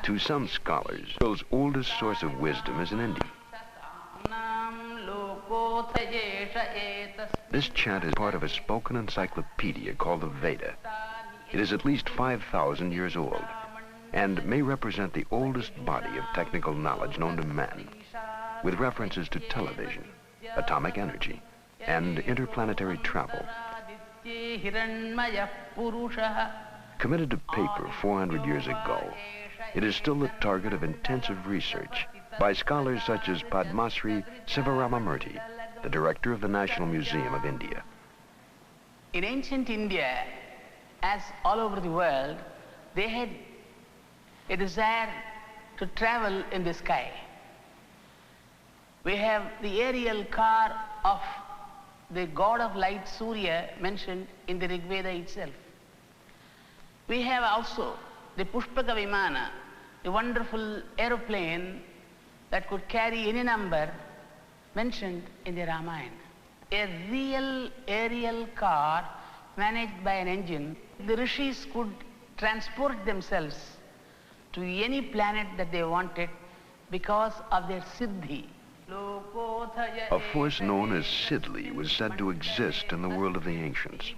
To some scholars, the world's oldest source of wisdom is in India. This chant is part of a spoken encyclopedia called the Veda. It is at least 5,000 years old and may represent the oldest body of technical knowledge known to man, with references to television, atomic energy, and interplanetary travel. Committed to paper 400 years ago, it is still the target of intensive research by scholars such as Padmasri Sivaramamurthy, the director of the National Museum of India. In ancient India, as all over the world, they had a desire to travel in the sky. We have the aerial car of the god of light, Surya, mentioned in the Rig Veda itself. We have also the Pushpaka Vimana, a wonderful aeroplane that could carry any number, mentioned in the Ramayana. A real aerial car managed by an engine. The rishis could transport themselves to any planet that they wanted because of their siddhi. A force known as Sidli was said to exist in the world of the ancients.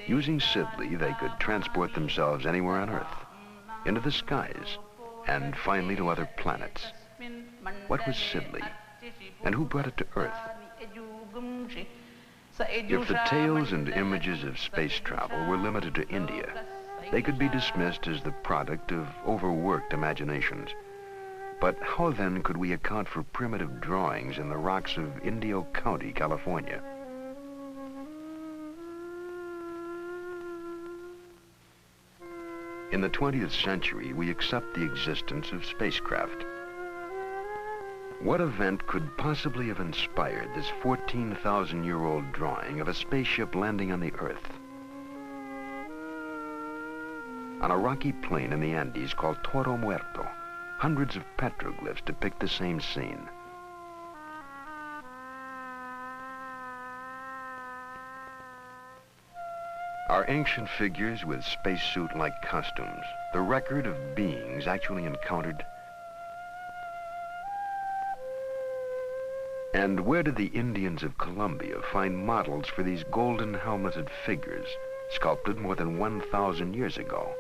Using Sidli, they could transport themselves anywhere on Earth, into the skies, and finally to other planets. What was Sidli, and who brought it to Earth? If the tales and images of space travel were limited to India, they could be dismissed as the product of overworked imaginations. But how then could we account for primitive drawings in the rocks of Indio County, California? In the 20th century, we accept the existence of spacecraft. What event could possibly have inspired this 14,000-year-old drawing of a spaceship landing on the Earth? On a rocky plain in the Andes called Toro Muerto, hundreds of petroglyphs depict the same scene. Are ancient figures with spacesuit-like costumes the record of beings actually encountered? And where did the Indians of Colombia find models for these golden helmeted figures sculpted more than 1,000 years ago?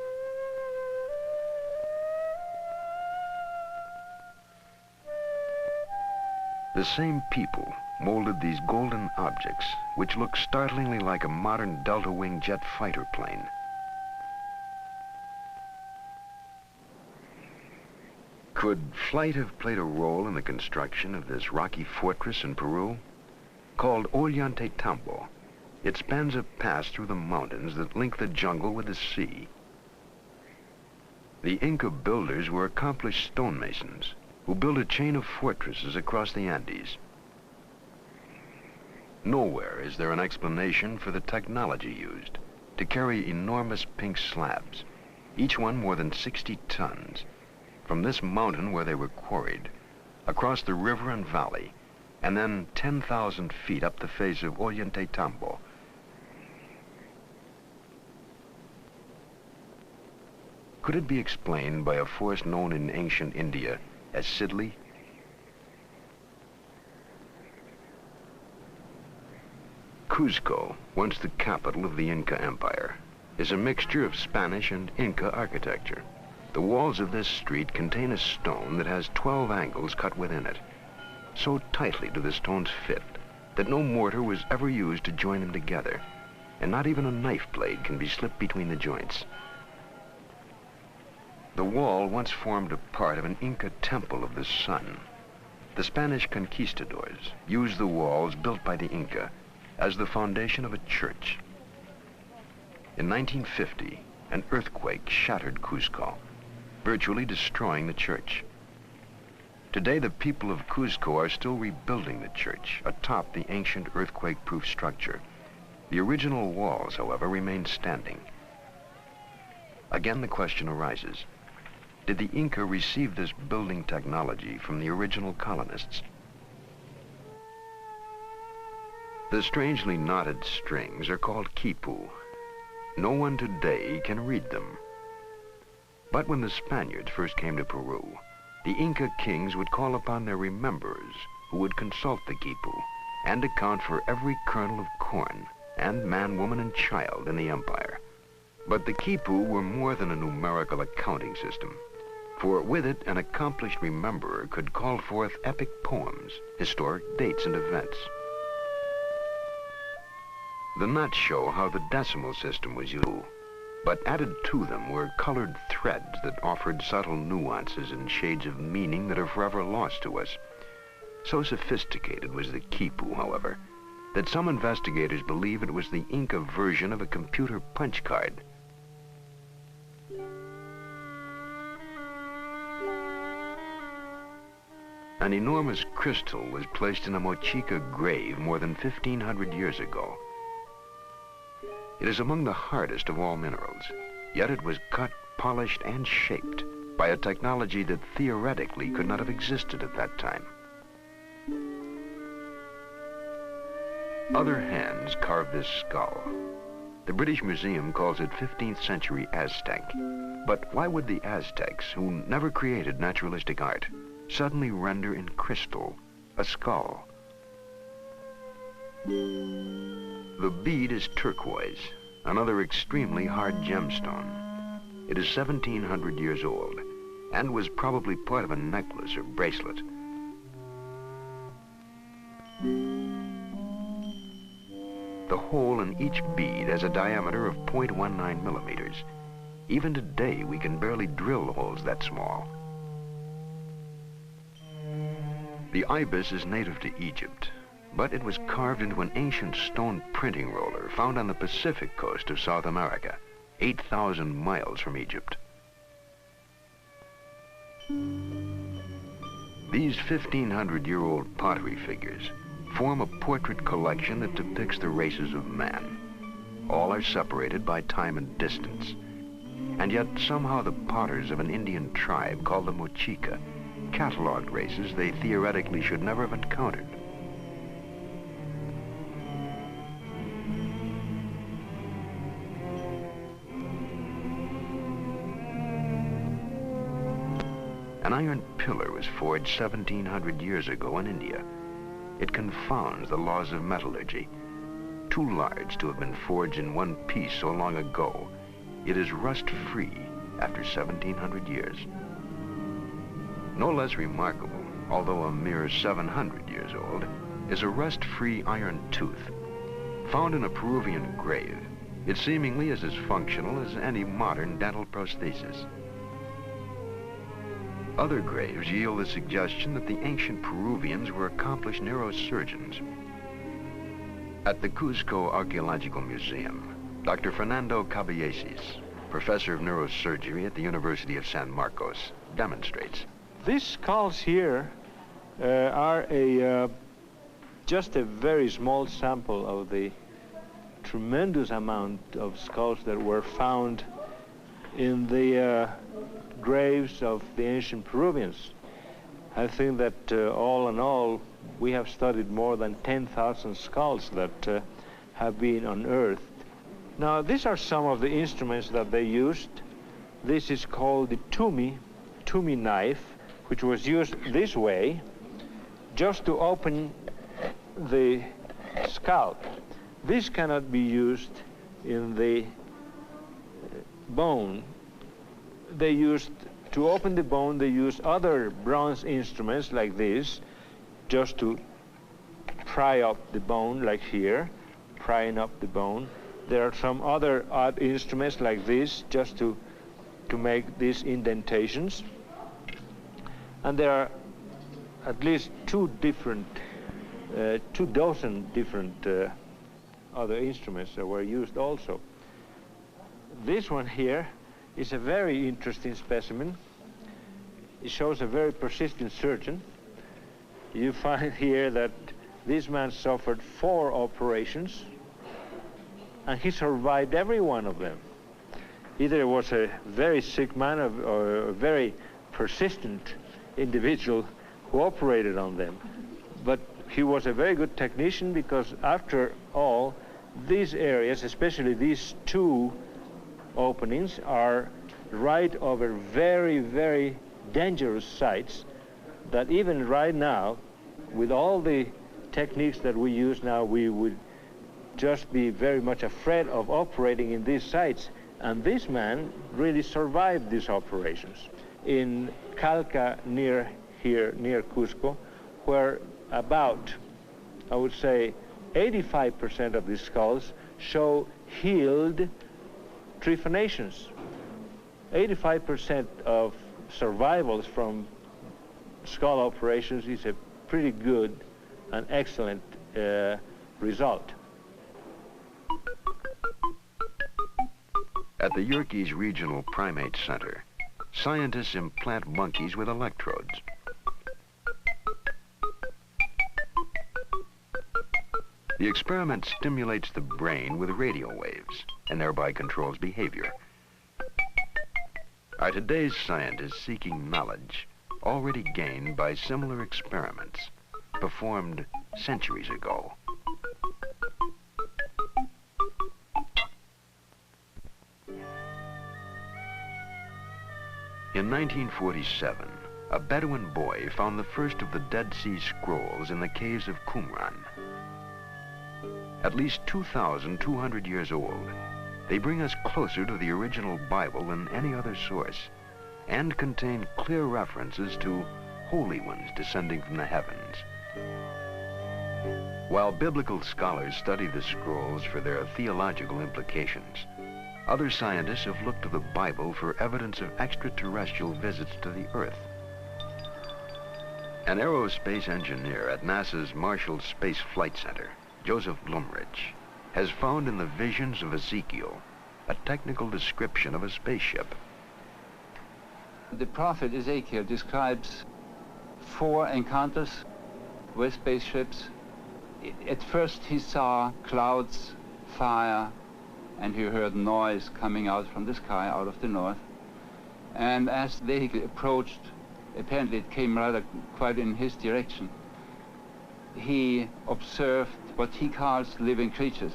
The same people molded these golden objects, which look startlingly like a modern delta-wing jet fighter plane. Could flight have played a role in the construction of this rocky fortress in Peru? Called Ollantaytambo, it spans a pass through the mountains that link the jungle with the sea. The Inca builders were accomplished stonemasons who built a chain of fortresses across the Andes. Nowhere is there an explanation for the technology used to carry enormous pink slabs, each one more than 60 tons, from this mountain where they were quarried, across the river and valley, and then 10,000 feet up the face of Ollantaytambo. Could it be explained by a force known in ancient India as Sidli? Cuzco, once the capital of the Inca Empire, is a mixture of Spanish and Inca architecture. The walls of this street contain a stone that has 12 angles cut within it. So tightly do the stones fit that no mortar was ever used to join them together, and not even a knife blade can be slipped between the joints. The wall once formed a part of an Inca temple of the sun. The Spanish conquistadors used the walls built by the Inca as the foundation of a church. In 1950, an earthquake shattered Cuzco, virtually destroying the church. Today, the people of Cuzco are still rebuilding the church atop the ancient earthquake-proof structure. The original walls, however, remain standing. Again, the question arises, did the Inca receive this building technology from the original colonists? The strangely knotted strings are called quipu. No one today can read them. But when the Spaniards first came to Peru, the Inca kings would call upon their rememberers who would consult the quipu and account for every kernel of corn and man, woman, and child in the empire. But the quipu were more than a numerical accounting system, for with it an accomplished rememberer could call forth epic poems, historic dates and events. The knots show how the decimal system was used, but added to them were colored threads that offered subtle nuances and shades of meaning that are forever lost to us. So sophisticated was the quipu, however, that some investigators believe it was the Inca version of a computer punch card. An enormous crystal was placed in a Mochica grave more than 1,500 years ago. It is among the hardest of all minerals, yet it was cut, polished, and shaped by a technology that theoretically could not have existed at that time. Other hands carved this skull. The British Museum calls it 15th century Aztec. But why would the Aztecs, who never created naturalistic art, suddenly render in crystal a skull? The bead is turquoise, another extremely hard gemstone. It is 1,700 years old and was probably part of a necklace or bracelet. The hole in each bead has a diameter of 0.19 millimeters. Even today, we can barely drill holes that small. The ibis is native to Egypt, but it was carved into an ancient stone printing roller found on the Pacific coast of South America, 8,000 miles from Egypt. These 1,500-year-old pottery figures form a portrait collection that depicts the races of man. All are separated by time and distance. And yet somehow the potters of an Indian tribe called the Mochica cataloged races they theoretically should never have encountered. An iron pillar was forged 1,700 years ago in India. It confounds the laws of metallurgy. Too large to have been forged in one piece so long ago, it is rust-free after 1,700 years. No less remarkable, although a mere 700 years old, is a rust-free iron tooth. Found in a Peruvian grave, it seemingly is as functional as any modern dental prosthesis. Other graves yield the suggestion that the ancient Peruvians were accomplished neurosurgeons. At the Cusco Archaeological Museum, Dr. Fernando Caballesi, professor of neurosurgery at the University of San Marcos, demonstrates. These skulls here are just a very small sample of the tremendous amount of skulls that were found in the graves of the ancient Peruvians. I think that all in all, we have studied more than 10,000 skulls that have been unearthed. Now, these are some of the instruments that they used. This is called the tumi knife, which was used this way just to open the scalp. This cannot be used in the bone. To open the bone, they used other bronze instruments like this, just to pry up the bone, like here, prying up the bone. There are some other odd instruments like this, just to make these indentations. And there are at least 2 dozen different other instruments that were used also. This one here is a very interesting specimen. It shows a very persistent surgeon. You find here that this man suffered 4 operations, and he survived every one of them. Either it was a very sick man or a very persistent individual who operated on them. But he was a very good technician, because after all, these areas, especially these two openings, are right over very, very dangerous sites that even right now, with all the techniques that we use now, we would just be very much afraid of operating in these sites. And this man really survived these operations. In Calca, near here, near Cusco, where about, I would say, 85% of these skulls show healed trephanations. 85% of survivals from skull operations is a pretty good and excellent result. At the Yerkes Regional Primate Center, scientists implant monkeys with electrodes. The experiment stimulates the brain with radio waves and thereby controls behavior. Are today's scientists seeking knowledge already gained by similar experiments performed centuries ago? In 1947, a Bedouin boy found the first of the Dead Sea Scrolls in the caves of Qumran. At least 2,200 years old, they bring us closer to the original Bible than any other source and contain clear references to holy ones descending from the heavens. While biblical scholars study the scrolls for their theological implications, other scientists have looked to the Bible for evidence of extraterrestrial visits to the Earth. An aerospace engineer at NASA's Marshall Space Flight Center, Joseph Blumrich, has found in the visions of Ezekiel a technical description of a spaceship. The prophet Ezekiel describes 4 encounters with spaceships. At first he saw clouds, fire, and he heard noise coming out from the sky, out of the north. And as they approached, apparently it came rather quite in his direction, he observed what he calls living creatures.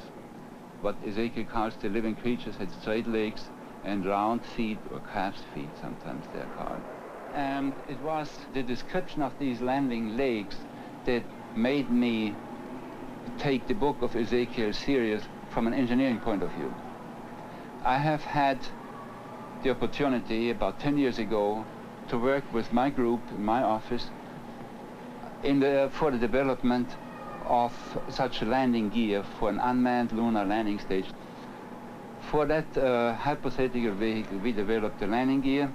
What Ezekiel calls the living creatures had straight legs and round feet, or calf's feet sometimes they're called. And it was the description of these landing legs that made me take the book of Ezekiel serious from an engineering point of view. I have had the opportunity about 10 years ago to work with my group in my office for the development of such a landing gear for an unmanned lunar landing station. For that hypothetical vehicle, we developed the landing gear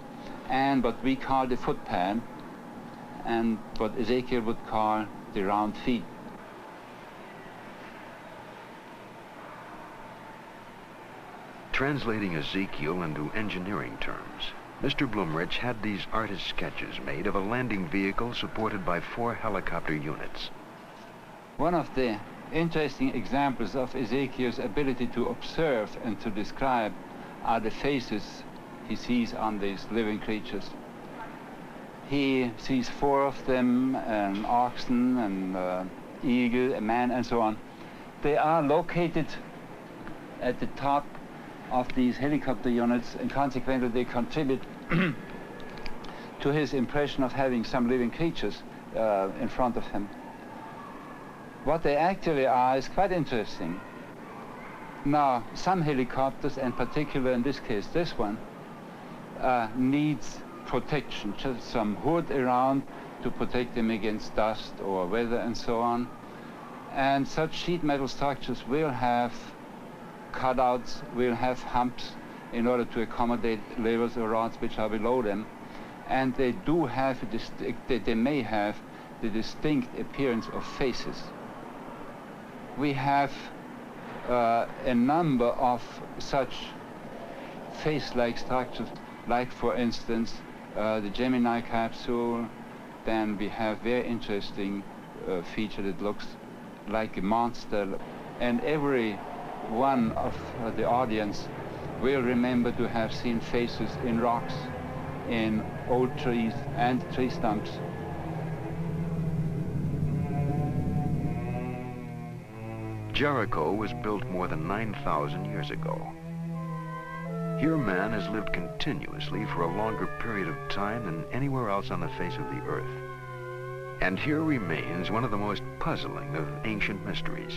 and what we call the footpad, and what Ezekiel would call the round feet. Translating Ezekiel into engineering terms, Mr. Blumrich had these artist sketches made of a landing vehicle supported by 4 helicopter units. One of the interesting examples of Ezekiel's ability to observe and to describe are the faces he sees on these living creatures. He sees 4 of them, an oxen, an eagle, a man, and so on. They are located at the top of these helicopter units, and consequently they contribute to his impression of having some living creatures in front of him. What they actually are is quite interesting. Now, some helicopters, in particular in this case this one, needs protection, just some hood around to protect them against dust or weather and so on. And such sheet metal structures will have cutouts, will have humps in order to accommodate levers or rods which are below them. And they do have, they may have the distinct appearance of faces. We have a number of such face-like structures, like for instance the Gemini capsule. Then we have very interesting feature that looks like a monster, and every one of the audience will remember to have seen faces in rocks, in old trees and tree stumps. Jericho was built more than 9,000 years ago. Here man has lived continuously for a longer period of time than anywhere else on the face of the earth. And here remains one of the most puzzling of ancient mysteries.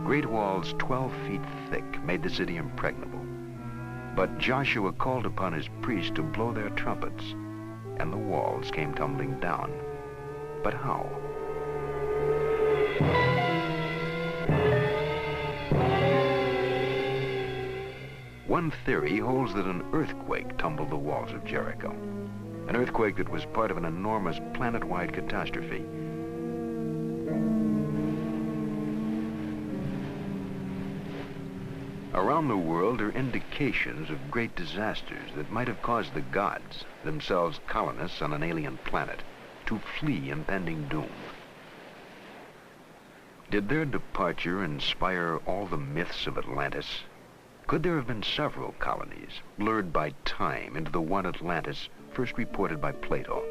Great walls 12 feet thick made the city impregnable. But Joshua called upon his priests to blow their trumpets, and the walls came tumbling down. But how? One theory holds that an earthquake tumbled the walls of Jericho. An earthquake that was part of an enormous planet-wide catastrophe. Around the world are indications of great disasters that might have caused the gods, themselves colonists on an alien planet, to flee impending doom. Did their departure inspire all the myths of Atlantis? Could there have been several colonies, blurred by time into the one Atlantis first reported by Plato?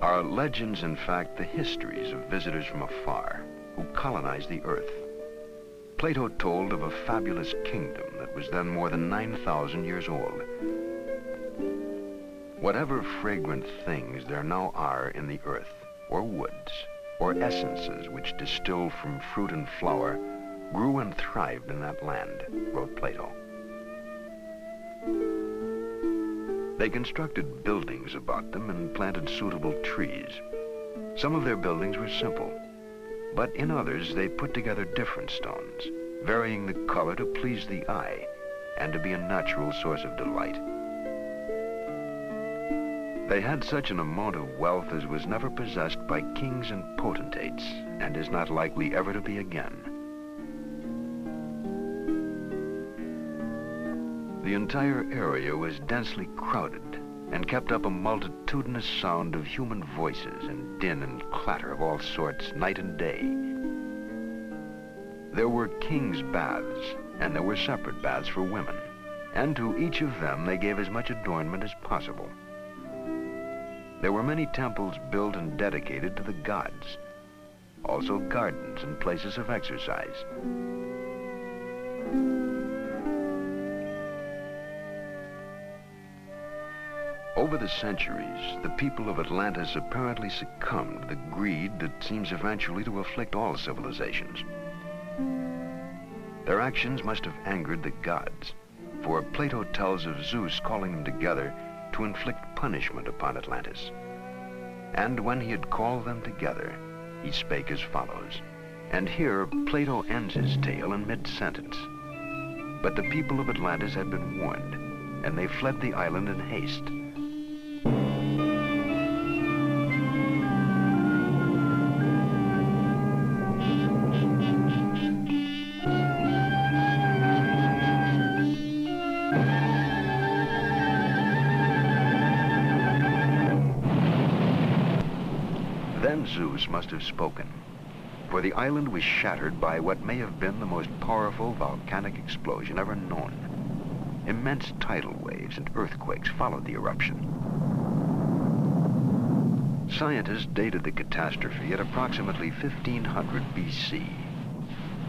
Are legends, in fact, the histories of visitors from afar who colonized the earth? Plato told of a fabulous kingdom that was then more than 9,000 years old. Whatever fragrant things there now are in the earth, or woods, or essences which distill from fruit and flower, grew and thrived in that land, wrote Plato. They constructed buildings about them and planted suitable trees. Some of their buildings were simple, but in others they put together different stones, varying the color to please the eye and to be a natural source of delight. They had such an amount of wealth as was never possessed by kings and potentates, and is not likely ever to be again. The entire area was densely crowded and kept up a multitudinous sound of human voices and din and clatter of all sorts, night and day. There were kings' baths, and there were separate baths for women, and to each of them they gave as much adornment as possible. There were many temples built and dedicated to the gods, also gardens and places of exercise. Over the centuries, the people of Atlantis apparently succumbed to the greed that seems eventually to afflict all civilizations. Their actions must have angered the gods, for Plato tells of Zeus calling them together to inflict punishment upon Atlantis. And when he had called them together, he spake as follows. And here Plato ends his tale in mid-sentence. But the people of Atlantis had been warned, and they fled the island in haste. Then Zeus must have spoken, for the island was shattered by what may have been the most powerful volcanic explosion ever known. Immense tidal waves and earthquakes followed the eruption. Scientists dated the catastrophe at approximately 1500 BC.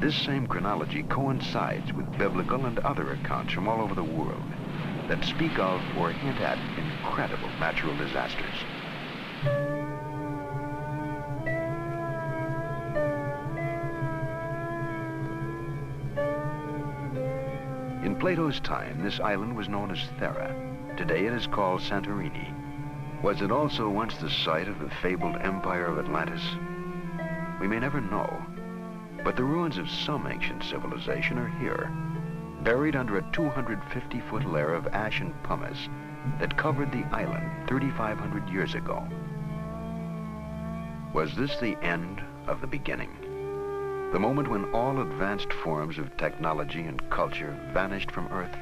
This same chronology coincides with biblical and other accounts from all over the world that speak of or hint at incredible natural disasters. In Plato's time, this island was known as Thera. Today it is called Santorini. Was it also once the site of the fabled empire of Atlantis? We may never know, but the ruins of some ancient civilization are here, buried under a 250-foot layer of ash and pumice that covered the island 3,500 years ago. Was this the end of the beginning? The moment when all advanced forms of technology and culture vanished from Earth?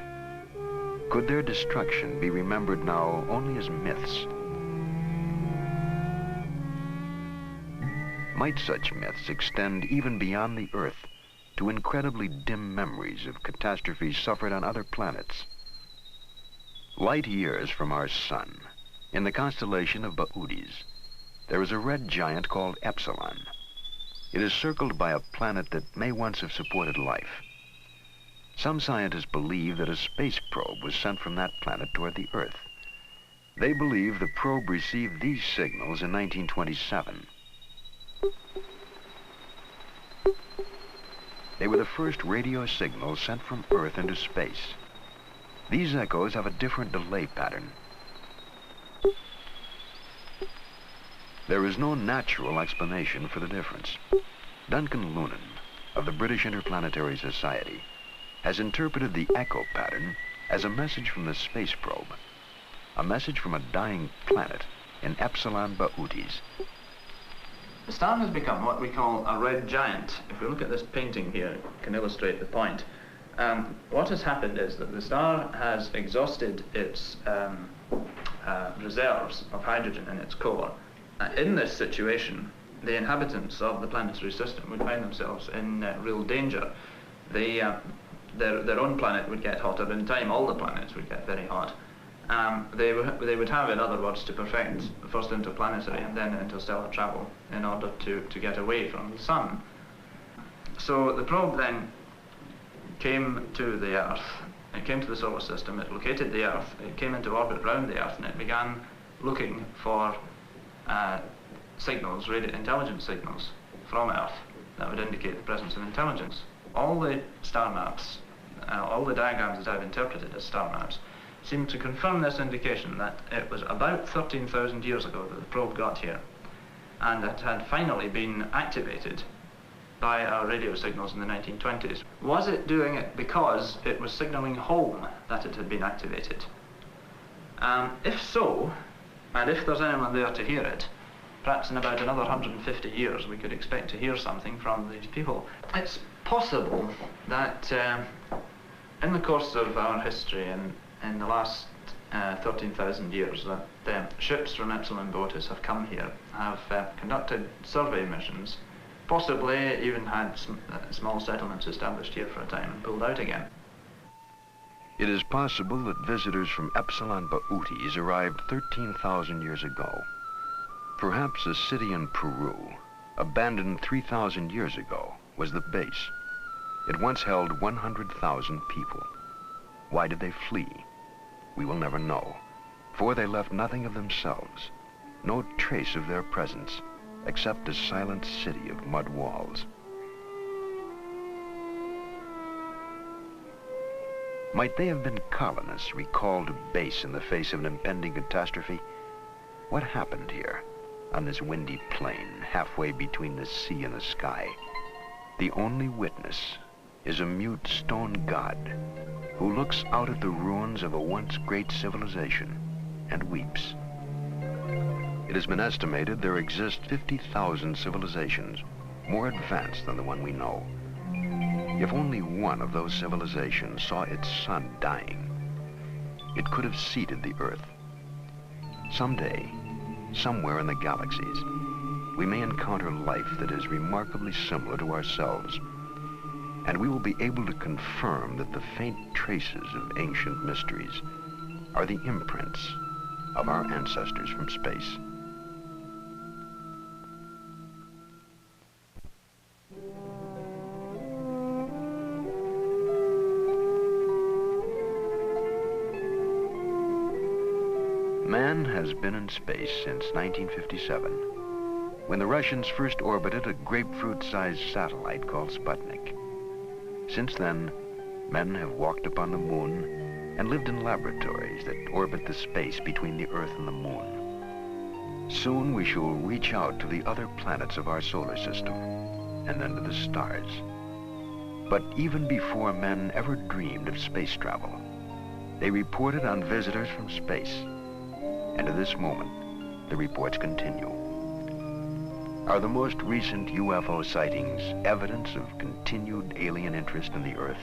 Could their destruction be remembered now only as myths? Might such myths extend even beyond the Earth to incredibly dim memories of catastrophes suffered on other planets? Light years from our sun, in the constellation of Boötes, There is a red giant called Epsilon. It is circled by a planet that may once have supported life. Some scientists believe that a space probe was sent from that planet toward the Earth. They believe the probe received these signals in 1927. They were the first radio signals sent from Earth into space. These echoes have a different delay pattern. There is no natural explanation for the difference. Duncan Lunan, of the British Interplanetary Society, has interpreted the echo pattern as a message from the space probe, a message from a dying planet in Epsilon Bootes. The star has become what we call a red giant. If we look at this painting here, it can illustrate the point. What has happened is that the star has exhausted its reserves of hydrogen in its core. In this situation, the inhabitants of the planetary system would find themselves in real danger. Their own planet would get hotter. In time, all the planets would get very hot. They would have, in other words, to perfect first interplanetary and then interstellar travel in order to get away from the sun. So the probe then came to the Earth. It came to the solar system. It located the Earth. It came into orbit around the Earth, and it began looking for signals, intelligence signals from Earth that would indicate the presence of intelligence. All the star maps, all the diagrams that I've interpreted as star maps, seem to confirm this indication that it was about 13,000 years ago that the probe got here, and it had finally been activated by our radio signals in the 1920s. Was it doing it because it was signaling home that it had been activated? If so, and if there's anyone there to hear it, perhaps in about another 150 years we could expect to hear something from these people. It's possible that in the course of our history and in the last 13,000 years that ships from Epsilon Bootes have come here, have conducted survey missions, possibly even had small settlements established here for a time and pulled out again. It is possible that visitors from Epsilon Bootes arrived 13,000 years ago. Perhaps a city in Peru, abandoned 3,000 years ago, was the base. It once held 100,000 people. Why did they flee? We will never know, for they left nothing of themselves, no trace of their presence, except a silent city of mud walls. Might they have been colonists recalled to base in the face of an impending catastrophe? What happened here, on this windy plain, halfway between the sea and the sky? The only witness is a mute stone god who looks out at the ruins of a once great civilization and weeps. It has been estimated there exist 50,000 civilizations, more advanced than the one we know. If only one of those civilizations saw its sun dying, it could have seeded the Earth. Someday, somewhere in the galaxies, we may encounter life that is remarkably similar to ourselves, and we will be able to confirm that the faint traces of ancient mysteries are the imprints of our ancestors from space. Man has been in space since 1957, when the Russians first orbited a grapefruit-sized satellite called Sputnik. Since then, men have walked upon the moon and lived in laboratories that orbit the space between the Earth and the moon. Soon we shall reach out to the other planets of our solar system, and then to the stars. But even before men ever dreamed of space travel, they reported on visitors from space. And to this moment, the reports continue. Are the most recent UFO sightings evidence of continued alien interest in the Earth?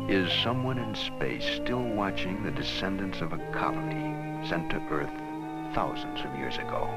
Is someone in space still watching the descendants of a colony sent to Earth thousands of years ago?